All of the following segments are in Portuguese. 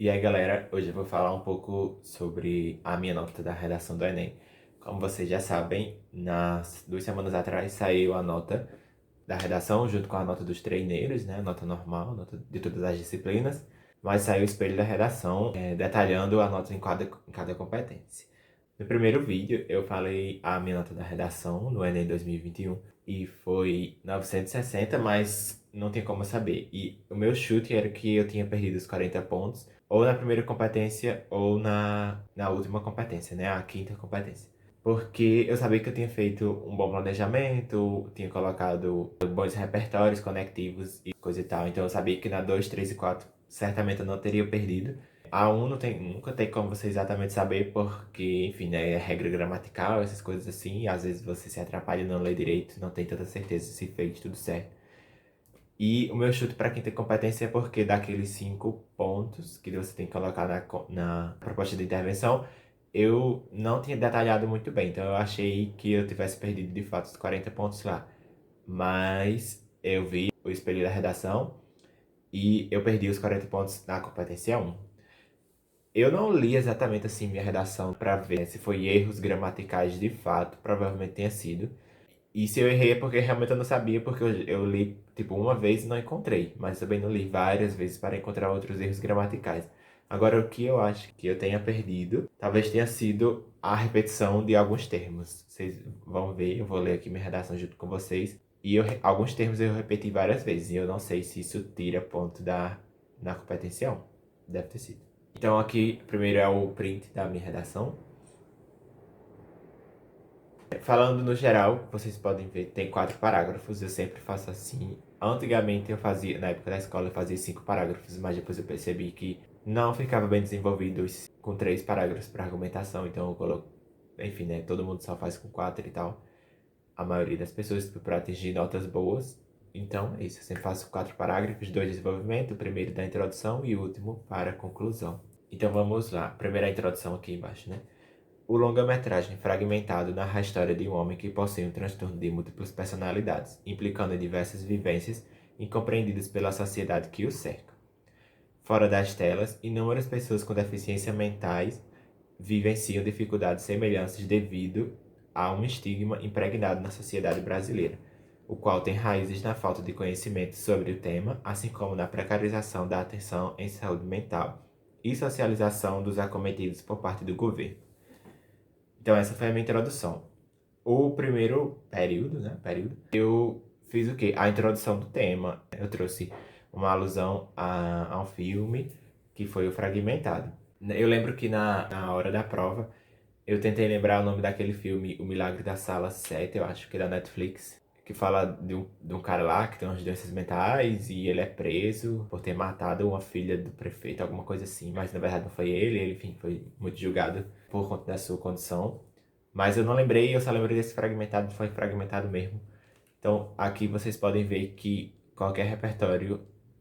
E aí, galera, hoje eu vou falar um pouco sobre a minha nota da redação do Enem. Como vocês já sabem, nas 2 semanas atrás saiu a nota da redação junto com a nota dos treineiros, né? A nota normal, nota de todas as disciplinas. Mas saiu o espelho da redação, detalhando a nota em cada competência. No primeiro vídeo, eu falei a minha nota da redação no Enem 2021 e foi 960, mas não tem como saber. E o meu chute era que eu tinha perdido os 40 pontos, ou na primeira competência, ou na última competência, né? A quinta competência. Porque eu sabia que eu tinha feito um bom planejamento, tinha colocado bons repertórios conectivos e coisa e tal. Então eu sabia que na 2, 3 e 4 certamente eu não teria perdido. A 1 nunca tem como você exatamente saber, porque, enfim, né, é regra gramatical, essas coisas assim, e às vezes você se atrapalha e não lê direito, não tem tanta certeza se fez tudo certo. E o meu chute para quem tem competência é porque daqueles 5 pontos que você tem que colocar na proposta de intervenção, eu não tinha detalhado muito bem, então eu achei que eu tivesse perdido de fato os 40 pontos lá. Mas eu vi o espelho da redação e eu perdi os 40 pontos na competência 1. Eu não li exatamente assim minha redação para ver se foi erros gramaticais de fato, provavelmente tenha sido. E se eu errei é porque realmente eu não sabia, porque eu li tipo uma vez e não encontrei, mas também não li várias vezes para encontrar outros erros gramaticais. Agora, o que eu acho que eu tenha perdido, talvez tenha sido a repetição de alguns termos. Vocês vão ver, eu vou ler aqui minha redação junto com vocês. E alguns termos eu repeti várias vezes, e eu não sei se isso tira ponto na competência 1. Deve ter sido. Então aqui, primeiro é o print da minha redação. Falando no geral, vocês podem ver, tem 4 parágrafos, eu sempre faço assim. Antigamente eu fazia, na época da escola, eu fazia 5 parágrafos, mas depois eu percebi que não ficava bem desenvolvido com 3 parágrafos para argumentação, então eu coloco, enfim, né, todo mundo só faz com 4 e tal. A maioria das pessoas para atingir notas boas. Então é isso, eu sempre faço 4 parágrafos, 2 de desenvolvimento, o primeiro da introdução e o último para a conclusão. Então vamos lá, primeira introdução aqui embaixo, né? O longa-metragem fragmentado narra a história de um homem que possui um transtorno de múltiplas personalidades, implicando em diversas vivências incompreendidas pela sociedade que o cerca. Fora das telas, inúmeras pessoas com deficiências mentais vivenciam dificuldades semelhantes devido a um estigma impregnado na sociedade brasileira, o qual tem raízes na falta de conhecimento sobre o tema, assim como na precarização da atenção em saúde mental e socialização dos acometidos por parte do governo. Então essa foi a minha introdução. O primeiro período, né? Eu fiz o quê? A introdução do tema. Eu trouxe uma alusão a um filme que foi o Fragmentado. Eu lembro que na hora da prova eu tentei lembrar o nome daquele filme, O Milagre da Sala 7, eu acho que é da Netflix, que fala de um cara lá que tem umas doenças mentais e ele é preso por ter matado uma filha do prefeito, alguma coisa assim, mas na verdade não foi ele, enfim, foi muito julgado por conta da sua condição. Mas eu não lembrei, eu só lembrei desse fragmentado, foi fragmentado mesmo. Então aqui vocês podem ver que qualquer repertório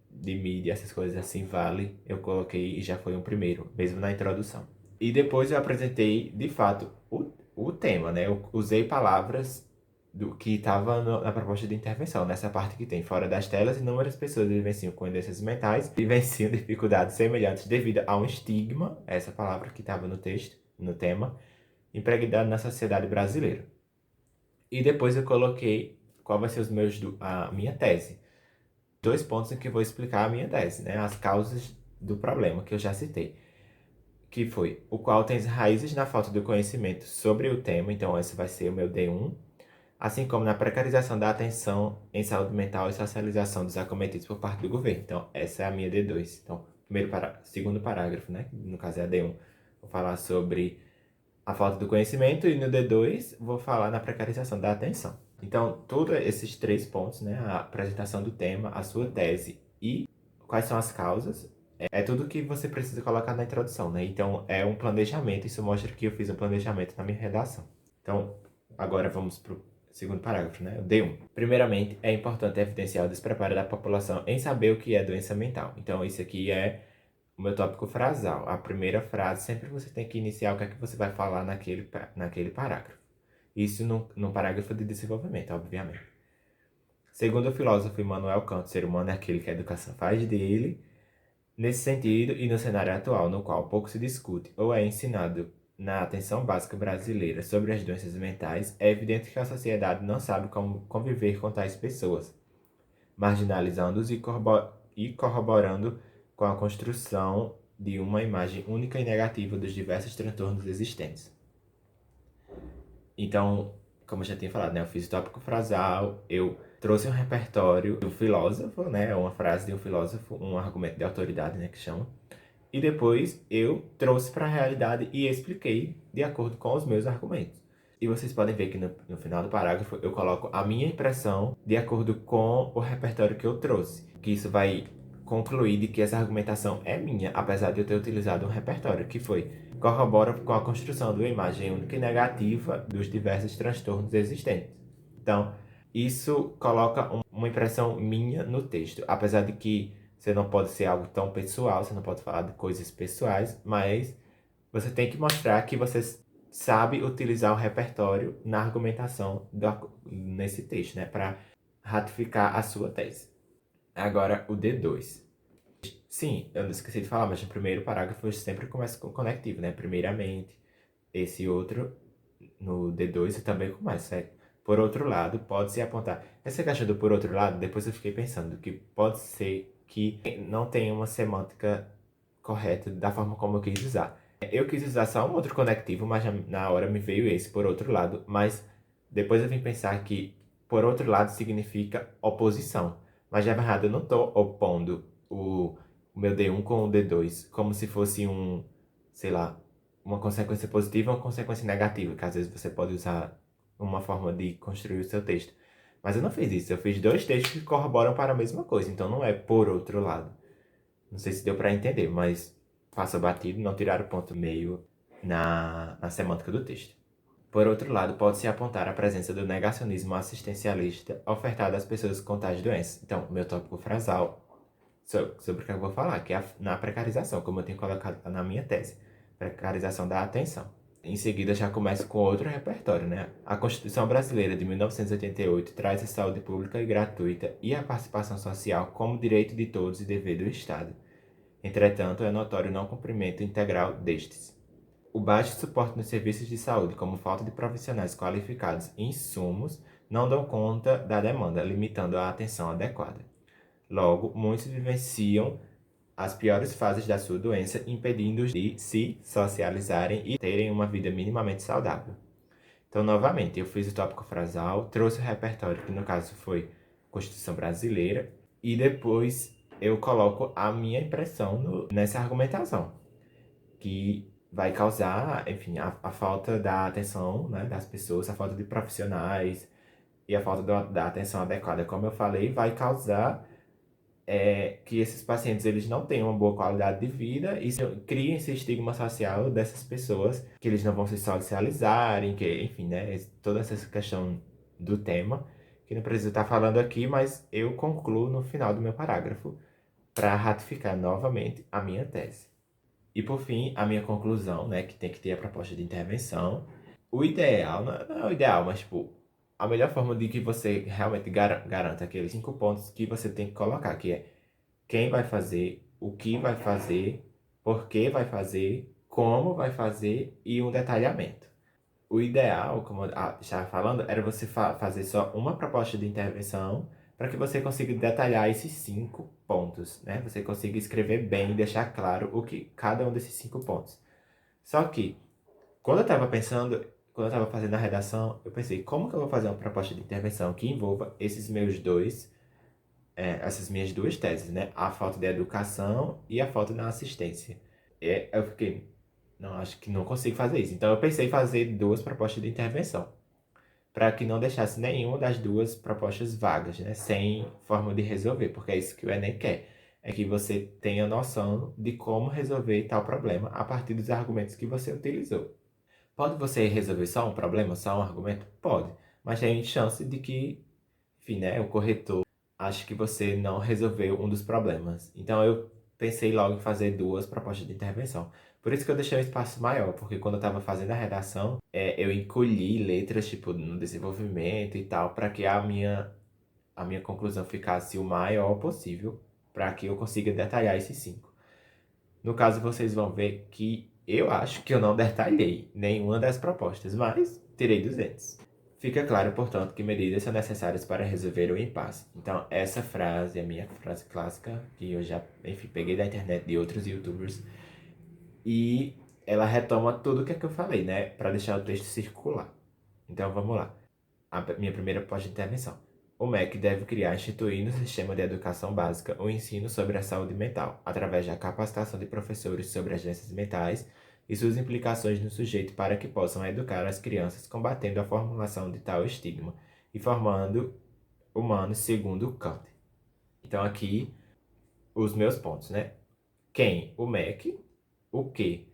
de mídia, essas coisas assim, vale. Eu coloquei e já foi um primeiro, mesmo na introdução. E depois eu apresentei, de fato, o tema, né? Eu usei palavras do que estava na proposta de intervenção, nessa parte que tem fora das telas, inúmeras pessoas vivenciam com doenças mentais, vivenciam dificuldades semelhantes devido a um estigma, essa palavra que estava no texto, no tema, impregnado na sociedade brasileira. E depois eu coloquei qual vai ser a minha tese. 2 pontos em que eu vou explicar a minha tese, né? As causas do problema que eu já citei, que foi o qual tem raízes na falta do conhecimento sobre o tema, então esse vai ser o meu D1, assim como na precarização da atenção em saúde mental e socialização dos acometidos por parte do governo. Então essa é a minha D2. Então, segundo parágrafo, né? No caso é a D1. Vou falar sobre a falta do conhecimento e no D2 vou falar na precarização da atenção. Então, todos esses 3 pontos, né, a apresentação do tema, a sua tese e quais são as causas, é tudo que você precisa colocar na introdução, né? Então, é um planejamento, isso mostra que eu fiz um planejamento na minha redação. Então, agora vamos para o segundo parágrafo, né? O D1. Primeiramente, é importante evidenciar o despreparo da população em saber o que é doença mental. Então, isso aqui é o meu tópico frasal. A primeira frase, sempre você tem que iniciar o que é que você vai falar naquele parágrafo. Isso no parágrafo de desenvolvimento, obviamente. Segundo o filósofo Immanuel Kant, o ser humano é aquele que a educação faz dele. Nesse sentido, e no cenário atual, no qual pouco se discute ou é ensinado na atenção básica brasileira sobre as doenças mentais, é evidente que a sociedade não sabe como conviver com tais pessoas, marginalizando-os e corroborando com a construção de uma imagem única e negativa dos diversos transtornos existentes. Então, como eu já tinha falado, né, eu fiz o tópico frasal, eu trouxe um repertório do filósofo, né, uma frase de um filósofo, um argumento de autoridade, né, que chama, e depois eu trouxe para a realidade e expliquei de acordo com os meus argumentos. E vocês podem ver que no final do parágrafo eu coloco a minha impressão de acordo com o repertório que eu trouxe. Que isso vai concluir de que essa argumentação é minha, apesar de eu ter utilizado um repertório, que foi corrobora com a construção de uma imagem única e negativa dos diversos transtornos existentes. Então, isso coloca uma impressão minha no texto, apesar de que você não pode ser algo tão pessoal, você não pode falar de coisas pessoais, mas você tem que mostrar que você sabe utilizar o repertório na argumentação nesse texto, né? Para ratificar a sua tese. Agora, o D2. Sim, eu não esqueci de falar, mas no primeiro parágrafo eu sempre começo com o conectivo, né? Primeiramente, esse outro, no D2 eu também começo, certo? Por outro lado, pode-se apontar. Essa questão do por outro lado, depois eu fiquei pensando que pode ser que não tenha uma semântica correta da forma como eu quis usar. Eu quis usar só um outro conectivo, mas na hora me veio esse por outro lado, mas depois eu vim pensar que por outro lado significa oposição. Mas na verdade eu não estou opondo o meu D1 com o D2 como se fosse sei lá, uma consequência positiva ou uma consequência negativa, que às vezes você pode usar uma forma de construir o seu texto. Mas eu não fiz isso, eu fiz dois textos que corroboram para a mesma coisa, então não é por outro lado. Não sei se deu para entender, mas passa batido não tirar o ponto meio na semântica do texto. Por outro lado, pode-se apontar a presença do negacionismo assistencialista ofertado às pessoas com tais doenças. Então, meu tópico frasal sobre o que eu vou falar, que é na precarização, como eu tenho colocado na minha tese. Precarização da atenção. Em seguida, já começo com outro repertório, né? A Constituição Brasileira de 1988 traz a saúde pública e gratuita e a participação social como direito de todos e dever do Estado. Entretanto, é notório o não cumprimento integral destes. O baixo suporte nos serviços de saúde, como falta de profissionais qualificados e insumos, não dão conta da demanda, limitando a atenção adequada. Logo, muitos vivenciam as piores fases da sua doença, impedindo-os de se socializarem e terem uma vida minimamente saudável. Então, novamente, eu fiz o tópico frasal, trouxe o repertório, que no caso foi Constituição Brasileira, e depois eu coloco a minha impressão nessa argumentação, que vai causar, enfim, a falta da atenção, né, das pessoas, a falta de profissionais e a falta da atenção adequada, como eu falei, vai causar que esses pacientes eles não tenham uma boa qualidade de vida e criem esse estigma social dessas pessoas, que eles não vão se socializarem, que, enfim, né, toda essa questão do tema, que não preciso estar falando aqui, mas eu concluo no final do meu parágrafo para ratificar novamente a minha tese. E por fim, a minha conclusão, né, que tem que ter a proposta de intervenção. O ideal, não é o ideal, mas tipo, a melhor forma de que você realmente garanta aqueles 5 pontos que você tem que colocar, que é quem vai fazer, o que vai fazer, por que vai fazer, como vai fazer e um detalhamento. O ideal, como eu estava falando, era você fazer só uma proposta de intervenção para que você consiga detalhar esses 5 pontos, né? Você consiga escrever bem e deixar claro o que cada um desses 5 pontos. Só que, quando eu estava pensando, quando eu estava fazendo a redação, eu pensei, como que eu vou fazer uma proposta de intervenção que envolva essas minhas duas teses, né? A falta de educação e a falta da assistência. Eu fiquei, não, acho que não consigo fazer isso. Então eu pensei em fazer duas propostas de intervenção, para que não deixasse nenhuma das duas propostas vagas, né? Sem forma de resolver, porque é isso que o Enem quer. É que você tenha noção de como resolver tal problema a partir dos argumentos que você utilizou. Pode você resolver só um problema, só um argumento? Pode. Mas tem chance de que, enfim, né, o corretor acho que você não resolveu um dos problemas. Então eu pensei logo em fazer duas propostas de intervenção. Por isso que eu deixei um espaço maior, porque quando eu estava fazendo a redação, eu encolhi letras tipo no desenvolvimento e tal, para que a minha conclusão ficasse o maior possível, para que eu consiga detalhar esses 5. No caso, vocês vão ver que eu acho que eu não detalhei nenhuma das propostas, mas tirei 200. Fica claro, portanto, que medidas são necessárias para resolver o impasse. Então, essa frase é a minha frase clássica, que eu já, enfim, peguei da internet de outros youtubers, e ela retoma tudo o que é que eu falei, né, para deixar o texto circular. Então, vamos lá. A minha primeira pós-intervenção. O MEC deve criar e instituir no sistema de educação básica o ensino sobre a saúde mental, através da capacitação de professores sobre as doenças mentais e suas implicações no sujeito para que possam educar as crianças combatendo a formulação de tal estigma e formando humanos segundo Kant. Então aqui os meus pontos, né? Quem? O MEC. O que?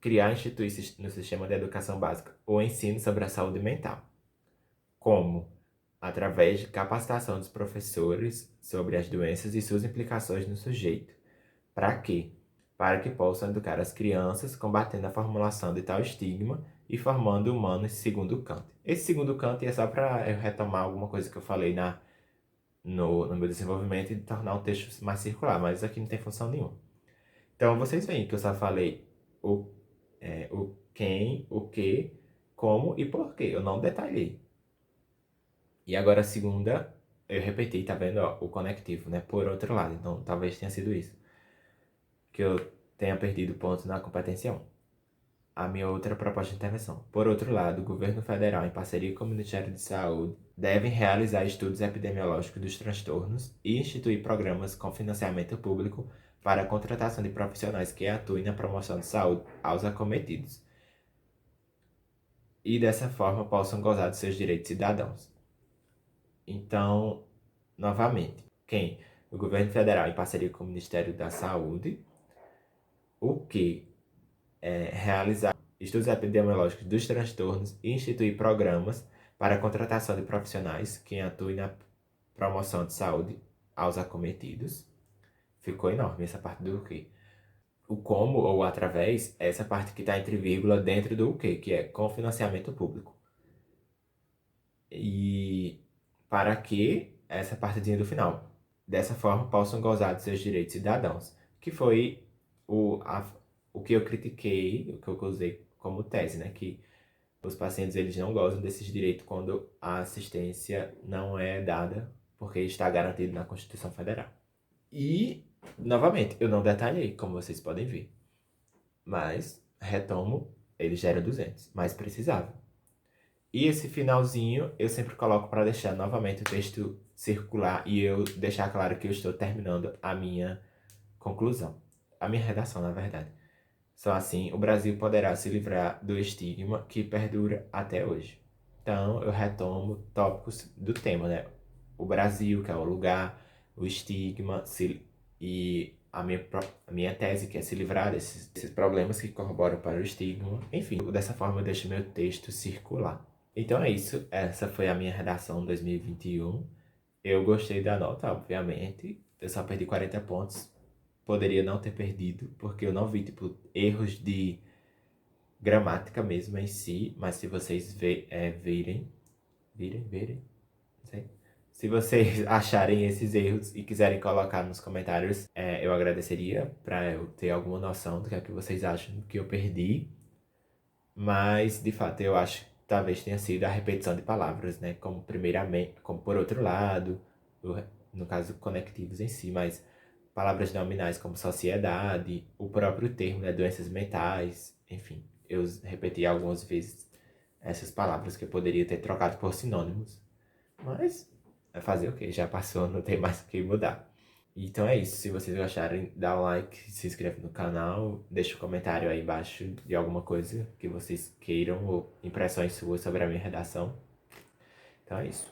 Criar e instituir no sistema de educação básica o ensino sobre a saúde mental. Como? Através de capacitação dos professores sobre as doenças e suas implicações no sujeito. Para quê? Para que possam educar as crianças, combatendo a formulação de tal estigma e formando humanos segundo Kant. Esse segundo Kant é só para eu retomar alguma coisa que eu falei no meu desenvolvimento e tornar o texto mais circular, mas aqui não tem função nenhuma. Então vocês veem que eu só falei o quem, o que, como e por quê. Eu não detalhei. E agora a segunda, eu repeti, tá vendo? Ó, o conectivo, né? Por outro lado. Então talvez tenha sido isso. Que eu tenha perdido pontos na competência 1. A minha outra proposta de intervenção. Por outro lado, o governo federal, em parceria com o Ministério de Saúde, devem realizar estudos epidemiológicos dos transtornos e instituir programas com financiamento público para a contratação de profissionais que atuem na promoção de saúde aos acometidos e dessa forma possam gozar de seus direitos cidadãos. Então, novamente, quem? O governo federal, em parceria com o Ministério da Saúde, o que realizar estudos epidemiológicos dos transtornos e instituir programas para a contratação de profissionais que atuem na promoção de saúde aos acometidos. Ficou enorme essa parte do que. O como ou através é essa parte que está entre vírgula dentro do que é com financiamento público. E para que essa partezinha do final. Dessa forma, possam gozar de seus direitos cidadãos, que foi o que eu critiquei, o que eu usei como tese, né? Que os pacientes eles não gozam desses direitos quando a assistência não é dada, porque está garantido na Constituição Federal. E, novamente, eu não detalhei, como vocês podem ver. Mas, retomo, eles geram 200, mas precisava. E esse finalzinho eu sempre coloco para deixar novamente o texto circular e eu deixar claro que eu estou terminando a minha conclusão. A minha redação, na verdade. Só assim o Brasil poderá se livrar do estigma que perdura até hoje. Então eu retomo tópicos do tema, né? O Brasil, que é o lugar, o estigma e a minha tese, que é se livrar desses problemas que corroboram para o estigma. Enfim, dessa forma eu deixo meu texto circular. Então é isso, essa foi a minha redação 2021. Eu gostei da nota, obviamente. Eu só perdi 40 pontos. Poderia não ter perdido, porque eu não vi, tipo, erros de gramática mesmo em si. Mas se vocês verem, não sei. Se vocês acharem esses erros e quiserem colocar nos comentários, eu agradeceria para eu ter alguma noção do que é que vocês acham que eu perdi. Mas, de fato, eu acho que talvez tenha sido a repetição de palavras, né? Como primeiramente, como por outro lado, no caso, conectivos em si, mas palavras nominais como sociedade, o próprio termo, né? Doenças mentais, enfim. Eu repeti algumas vezes essas palavras que eu poderia ter trocado por sinônimos. Mas, é fazer o quê? Já passou, não tem mais o que mudar. Então é isso. Se vocês gostarem, dá um like, se inscreve no canal, deixa um comentário aí embaixo de alguma coisa que vocês queiram ou impressões suas sobre a minha redação. Então é isso.